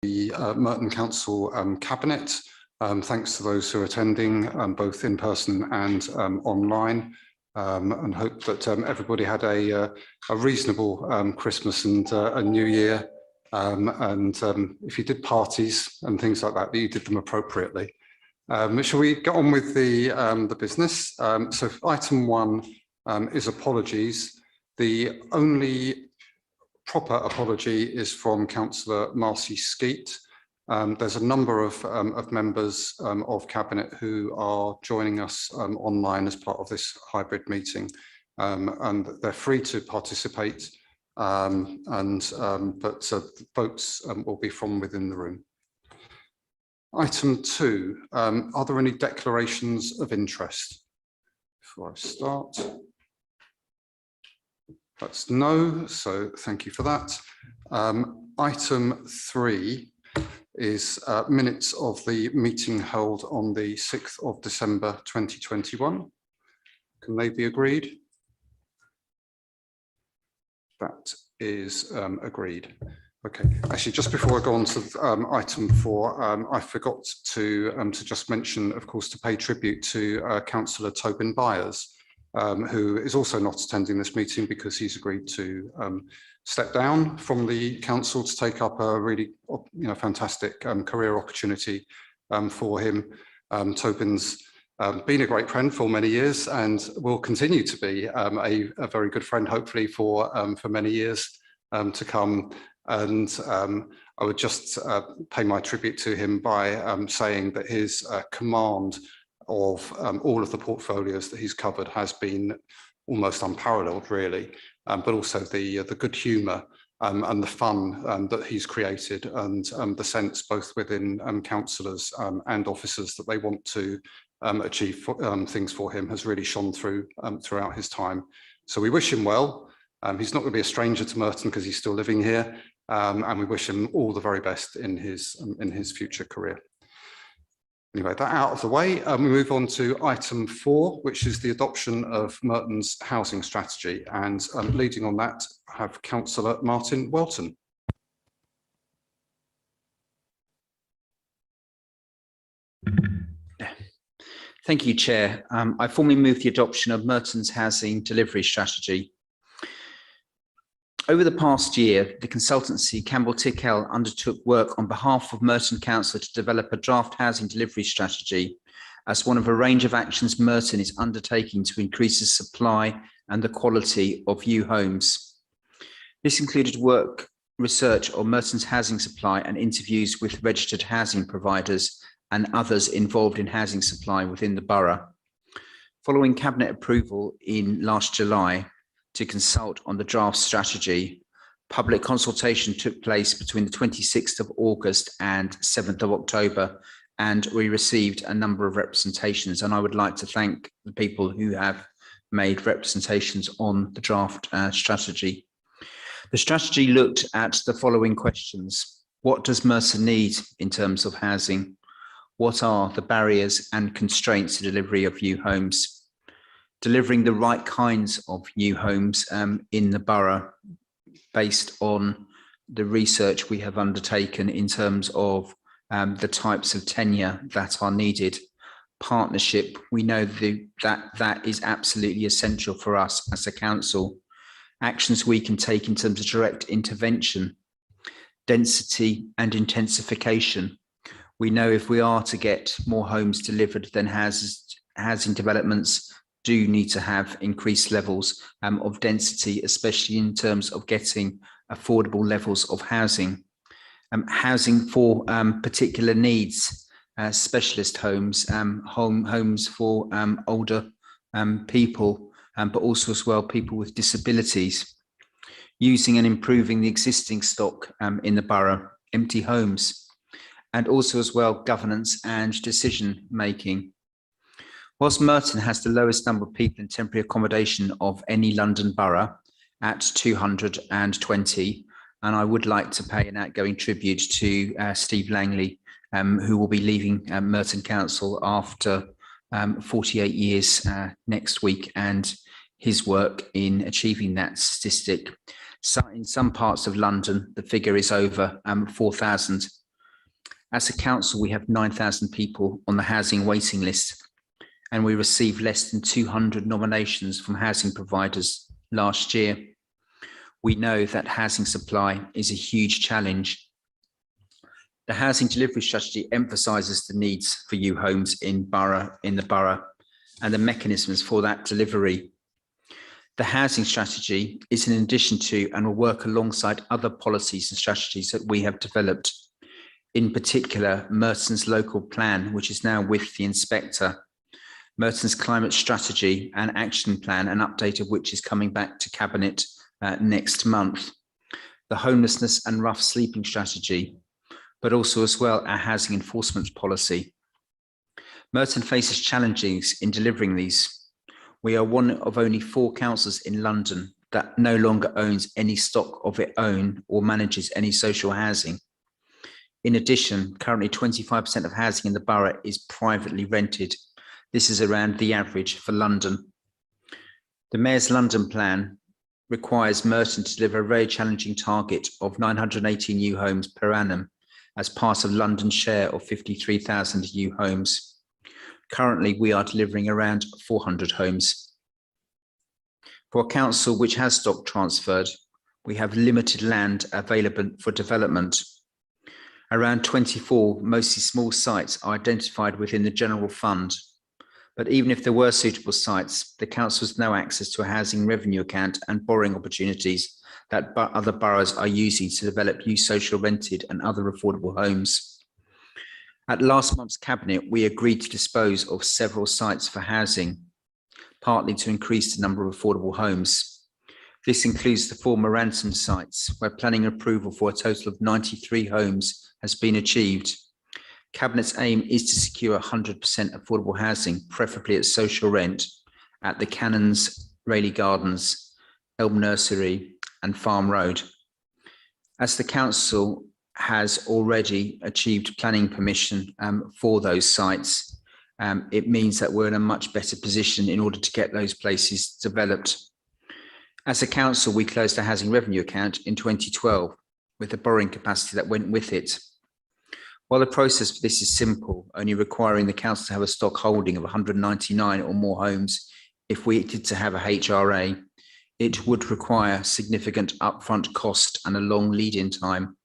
the Merton Council Cabinet. Thanks to those who are attending, both in person and online, and hope that everybody had a reasonable Christmas and a New Year. If you did parties and things like that, you did them appropriately. Shall we get on with the business? So item 1 is apologies. The only proper apology is from Councillor Marcy Skeet. There's a number of members of Cabinet who are joining us online as part of this hybrid meeting, and they're free to participate, but votes will be from within the room. Item 2, are there any declarations of interest? Before I start. That's no, so thank you for that. Item 3 is minutes of the meeting held on the 6th of December 2021. Can they be agreed? That is agreed. Okay, actually, just before I go on to item 4, I forgot to just mention, of course, to pay tribute to Councillor Tobin Byers, who is also not attending this meeting because he's agreed to step down from the council to take up a really, fantastic career opportunity for him. Tobin's been a great friend for many years and will continue to be a very good friend, hopefully for many years to come. And I would just pay my tribute to him by saying that his command of all of the portfolios that he's covered has been almost unparalleled, really, but also the good humour and the fun that he's created, and the sense both within councillors and officers that they want to achieve things for him has really shone through throughout his time. So we wish him well. He's not going to be a stranger to Merton because he's still living here, and we wish him all the very best in his future career. Anyway, that out of the way, we move on to item 4, which is the adoption of Merton's housing strategy. And leading on that, I have Councillor Martin Welton. Thank you, Chair. I formally move the adoption of Merton's housing delivery strategy. Over the past year, the consultancy Campbell Tickell undertook work on behalf of Merton Council to develop a draft housing delivery strategy as one of a range of actions Merton is undertaking to increase the supply and the quality of new homes. This included work, research on Merton's housing supply and interviews with registered housing providers and others involved in housing supply within the borough. Following Cabinet approval in last July, to consult on the draft strategy, public consultation took place between the 26th of August and 7th of October, and we received a number of representations, and I would like to thank the people who have made representations on the draft strategy. The strategy looked at the following questions. What does Merton need in terms of housing? What are the barriers and constraints to delivery of new homes? Delivering the right kinds of new homes in the borough based on the research we have undertaken in terms of the types of tenure that are needed. Partnership, we know that is absolutely essential for us as a council. Actions we can take in terms of direct intervention, density and intensification. We know if we are to get more homes delivered, then housing developments do need to have increased levels of density, especially in terms of getting affordable levels of housing. Housing for particular needs, specialist homes, homes for older people, but also as well people with disabilities. Using and improving the existing stock in the borough, empty homes, and also as well governance and decision making. Whilst Merton has the lowest number of people in temporary accommodation of any London borough at 220, and I would like to pay an outgoing tribute to Steve Langley, who will be leaving Merton Council after 48 years next week, and his work in achieving that statistic. So in some parts of London, the figure is over 4,000. As a council, we have 9,000 people on the housing waiting list, and we received less than 200 nominations from housing providers last year. We know that housing supply is a huge challenge. The housing delivery strategy emphasises the needs for new homes in the borough and the mechanisms for that delivery. The housing strategy is in addition to and will work alongside other policies and strategies that we have developed, in particular Merton's local plan, which is now with the inspector, Merton's climate strategy and action plan, an update of which is coming back to Cabinet next month, the homelessness and rough sleeping strategy, but also as well our housing enforcement policy. Merton faces challenges in delivering these. We are one of only 4 councils in London that no longer owns any stock of its own or manages any social housing. In addition, currently 25% of housing in the borough is privately rented. This is around the average for London. The Mayor's London plan requires Merton to deliver a very challenging target of 980 new homes per annum as part of London's share of 53,000 new homes. Currently, we are delivering around 400 homes. For a council which has stock transferred, we have limited land available for development. Around 24, mostly small sites, are identified within the general fund. But even if there were suitable sites, the council has no access to a housing revenue account and borrowing opportunities that other boroughs are using to develop new social rented and other affordable homes. At last month's Cabinet, we agreed to dispose of several sites for housing, partly to increase the number of affordable homes. This includes the 4 Merton sites, where planning approval for a total of 93 homes has been achieved. Cabinet's aim is to secure 100% affordable housing, preferably at social rent, at the Cannons, Rayleigh Gardens, Elm Nursery and Farm Road. As the council has already achieved planning permission for those sites, it means that we're in a much better position in order to get those places developed. As a council, we closed a housing revenue account in 2012 with the borrowing capacity that went with it. While the process for this is simple, only requiring the council to have a stock holding of 199 or more homes, if we needed to have a HRA, it would require significant upfront cost and a long lead-in time.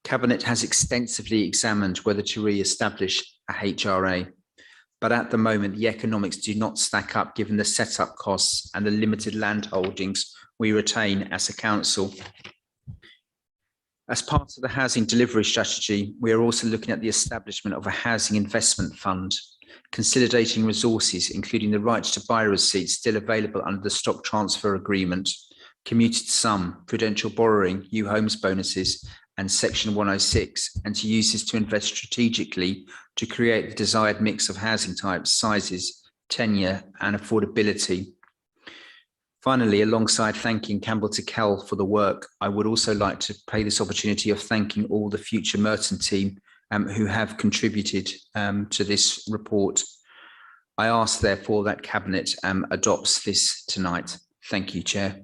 Cabinet has extensively examined whether to re-establish a HRA, but at the moment the economics do not stack up given the setup costs and the limited land holdings we retain as a council. As part of the housing delivery strategy, we are also looking at the establishment of a housing investment fund, consolidating resources, including the right to buy receipts still available under the stock transfer agreement, commuted sum, prudential borrowing, new homes bonuses, and Section 106, and to use this to invest strategically to create the desired mix of housing types, sizes, tenure, and affordability. Finally, alongside thanking Campbell Tickell for the work, I would also like to pay this opportunity of thanking all the future Merton team who have contributed to this report. I ask, therefore, that Cabinet adopts this tonight. Thank you, Chair.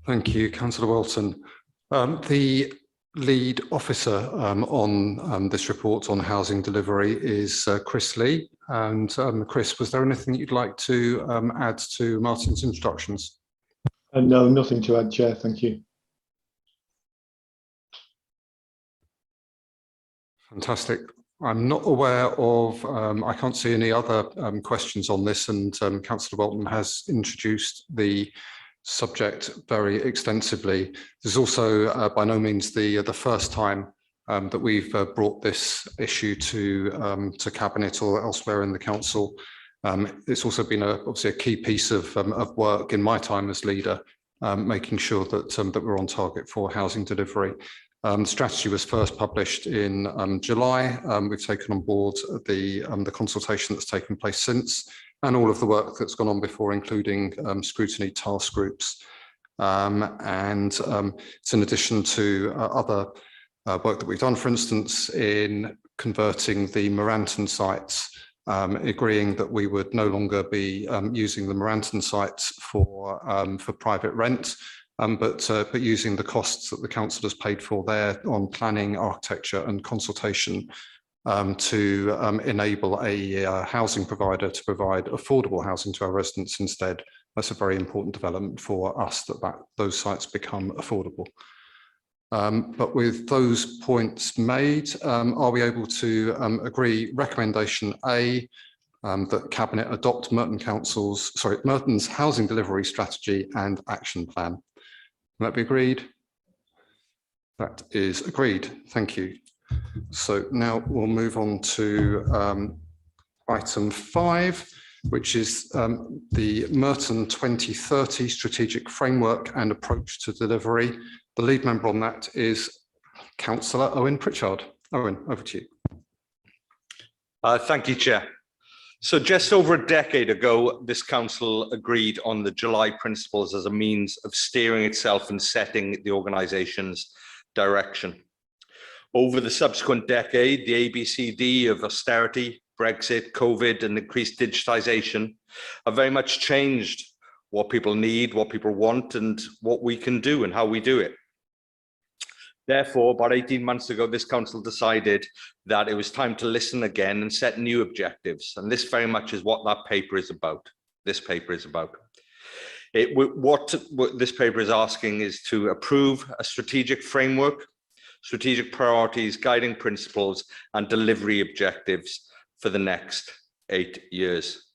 Thank you, Councillor Welton. The lead officer on this report on housing delivery is Chris Lee. And Chris, was there anything you'd like to add to Martin's introductions? No, nothing to add, Chair. Thank you. Fantastic. I'm not aware of, I can't see any other questions on this, and Councillor Welton has introduced the subject very extensively. There's also by no means the first time that we've brought this issue to Cabinet or elsewhere in the Council. It's also been obviously a key piece of work in my time as leader, making sure that that we're on target for housing delivery. The strategy was first published in July. We've taken on board the consultation that's taken place since, and all of the work that's gone on before, including scrutiny task groups. It's in addition to other work that we've done, for instance, in converting the Merton sites agreeing that we would no longer be using the Merton sites for private rent, but using the costs that the councillors paid for there on planning, architecture and consultation to enable a housing provider to provide affordable housing to our residents instead. That's a very important development for us, that those sites become affordable. But with those points made, are we able to agree recommendation A, that Cabinet adopt Merton's housing delivery strategy and action plan? Can that be agreed? That is agreed. Thank you. So now we'll move on to item 5, which is the Merton 2030 strategic framework and approach to delivery. The lead member on that is Councillor Owen Pritchard. Owen, over to you. Thank you, Chair. So just over a decade ago, this council agreed on the July principles as a means of steering itself and setting the organisation's direction. Over the subsequent decade, the ABCD of austerity, Brexit, COVID and increased digitisation have very much changed what people need, what people want and what we can do and how we do it. Therefore, about 18 months ago, this council decided that it was time to listen again and set new objectives. And this very much is what that paper is about. This paper is about. What this paper is asking is to approve a strategic framework, strategic priorities, guiding principles, and delivery objectives for the next 8 years.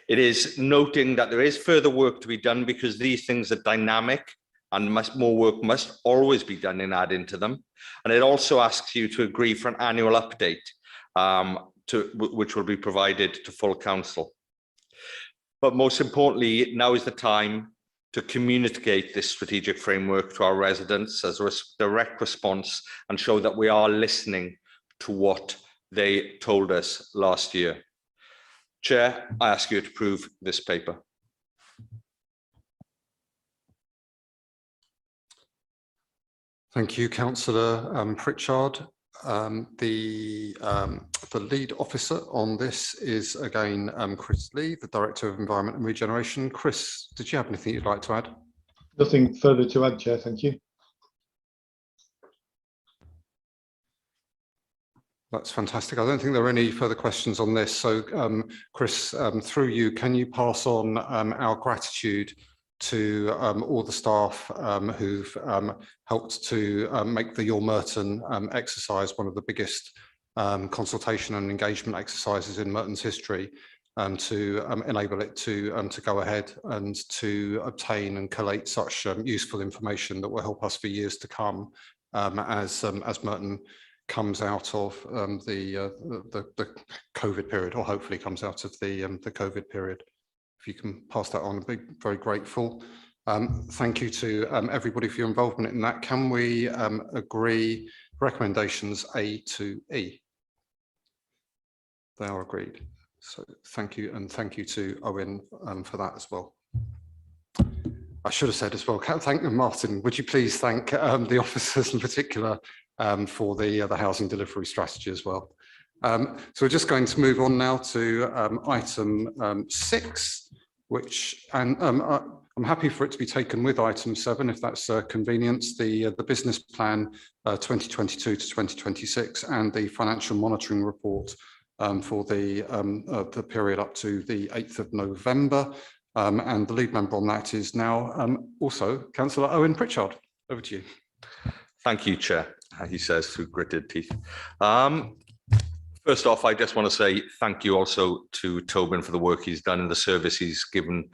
It is noting that there is further work to be done because these things are dynamic and more work must always be done in adding to them. And it also asks you to agree for an annual update, which will be provided to full council. But most importantly, now is the time to communicate this strategic framework to our residents as a direct response and show that we are listening to what they told us last year. Chair, I ask you to approve this paper. Thank you, Councillor Pritchard. The lead officer on this is again Chris Lee, the Director of Environment and Regeneration. Chris, did you have anything you'd like to add? Nothing further to add, Chair. Thank you. That's fantastic. I don't think there are any further questions on this. So, Chris, through you, can you pass on our gratitude to all the staff who've helped to make the Your Merton exercise one of the biggest consultation and engagement exercises in Merton's history, to enable it to go ahead and to obtain and collate such useful information that will help us for years to come as Merton comes out of the COVID period, or hopefully comes out of the COVID period. If you can pass that on, I'd be very grateful. Thank you to everybody for your involvement in that. Can we agree recommendations A to E? They are agreed. So thank you, and thank you to Owen for that as well. I should have said as well, thank you, Martin. Would you please thank the officers in particular for the housing delivery strategy as well. So we're just going to move on now to item 6, which, and I'm happy for it to be taken with item 7, if that's convenience, the business plan 2022 to 2026 and the financial monitoring report for the period up to the 8th of November. And the lead member on that is now also Councillor Owen Pritchard. Over to you. Thank you, Chair, he says through gritted teeth. First off, I just want to say thank you also to Tobin for the work he's done and the service he's given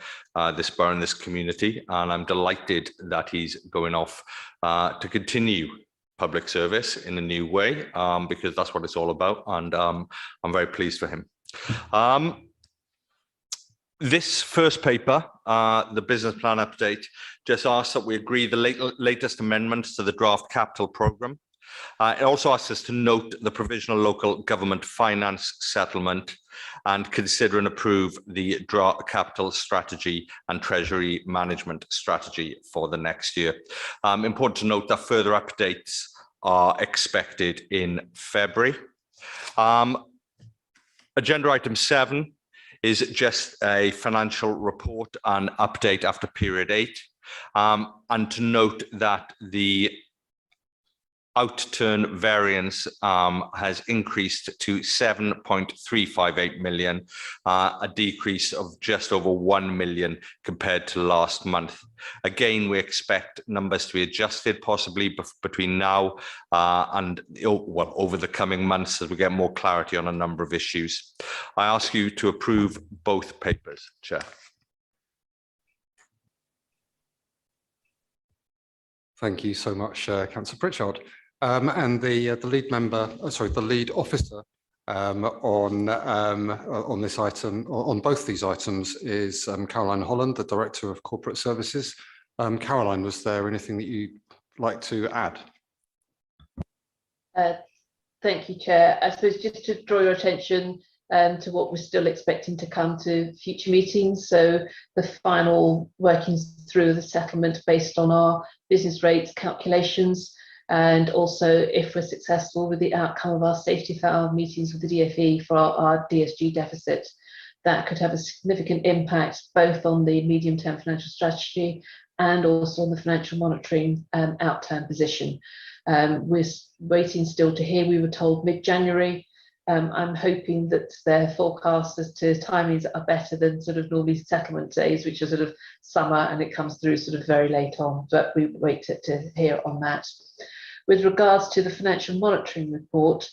this borough and this community. And I'm delighted that he's going off to continue public service in a new way, because that's what it's all about. And I'm very pleased for him. This first paper, the business plan update, just asks that we agree the latest amendments to the draft capital programme. It also asks us to note the provisional local government finance settlement and consider and approve the draft capital strategy and treasury management strategy for the next year. Important to note that further updates are expected in February. Agenda item 7 is just a financial report and update after period 8. And to note that the outturn variance has increased to 7.358 million, a decrease of just over 1 million compared to last month. Again, we expect numbers to be adjusted possibly between now and over the coming months as we get more clarity on a number of issues. I ask you to approve both papers, Chair. Thank you so much, Councillor Pritchard. And the lead member, the lead officer on this item, on both these items, is Caroline Holland, the Director of Corporate Services. Caroline, was there anything that you'd like to add? Thank you, Chair. I suppose just to draw your attention to what we're still expecting to come to future meetings. So the final workings through the settlement based on our business rates calculations, and also if we're successful with the outcome of our safety valve meetings with the DfE for our DSG deficit, that could have a significant impact both on the medium-term financial strategy and also on the financial monitoring outturn position. We're waiting still to hear. We were told mid-January. I'm hoping that their forecasts as to timings are better than sort of normally settlement days, which are sort of summer and it comes through sort of very late on, but we wait to hear on that. With regards to the financial monitoring report,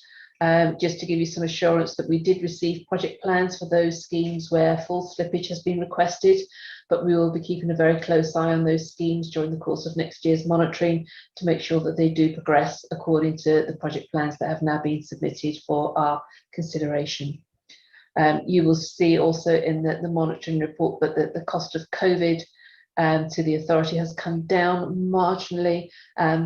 just to give you some assurance that we did receive project plans for those schemes where full slippage has been requested, but we will be keeping a very close eye on those schemes during the course of next year's monitoring to make sure that they do progress according to the project plans that have now been submitted for our consideration. You will see also in the monitoring report that the cost of COVID to the authority has come down marginally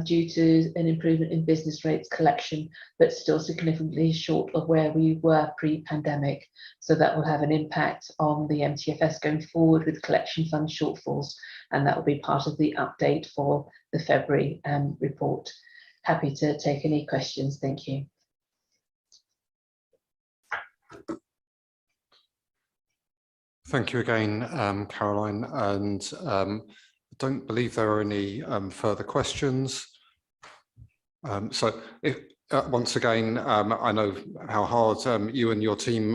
due to an improvement in business rates collection, but still significantly short of where we were pre-pandemic. So that will have an impact on the MTFS going forward with collection fund shortfalls, and that will be part of the update for the February report. Happy to take any questions. Thank you. Thank you again, Caroline, and I don't believe there are any further questions. So if, once again, I know how hard you and your team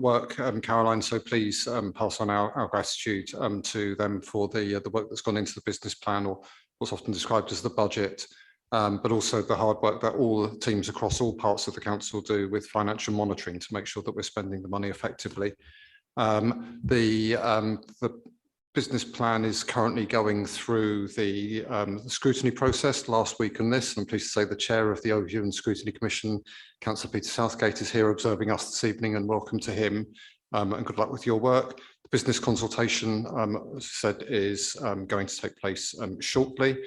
work, Caroline, so please pass on our gratitude to them for the work that's gone into the business plan, or what's often described as the budget, but also the hard work that all teams across all parts of the council do with financial monitoring to make sure that we're spending the money effectively. The business plan is currently going through the scrutiny process last week on this. I'm pleased to say the chair of the Overview and Scrutiny Commission, Councillor Peter Southgate, is here observing us this evening, and welcome to him, and good luck with your work. The business consultation, as I said, is going to take place shortly.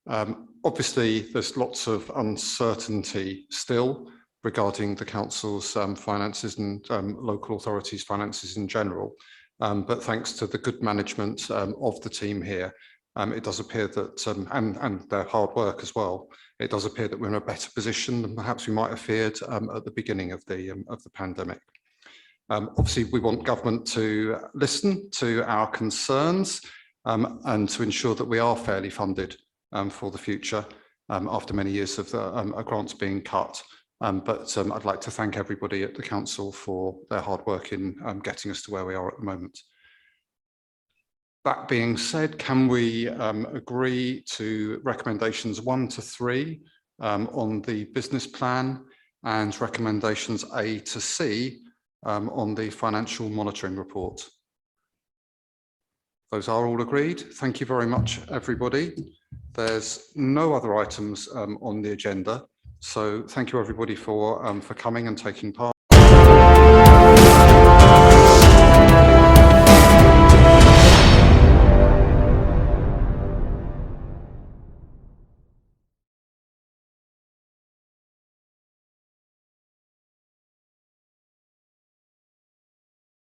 Obviously, there's lots of uncertainty still regarding the council's finances and local authorities' finances in general. But thanks to the good management of the team here, it does appear that, and their hard work as well, it does appear that we're in a better position than perhaps we might have feared at the beginning of the pandemic. Obviously, we want government to listen to our concerns and to ensure that we are fairly funded for the future after many years of grants being cut. But I'd like to thank everybody at the council for their hard work in getting us to where we are at the moment. That being said, can we agree to recommendations 1 to 3 on the business plan, and recommendations A to C on the financial monitoring report? Those are all agreed. Thank you very much, everybody. There's no other items on the agenda. So thank you everybody for coming and taking part.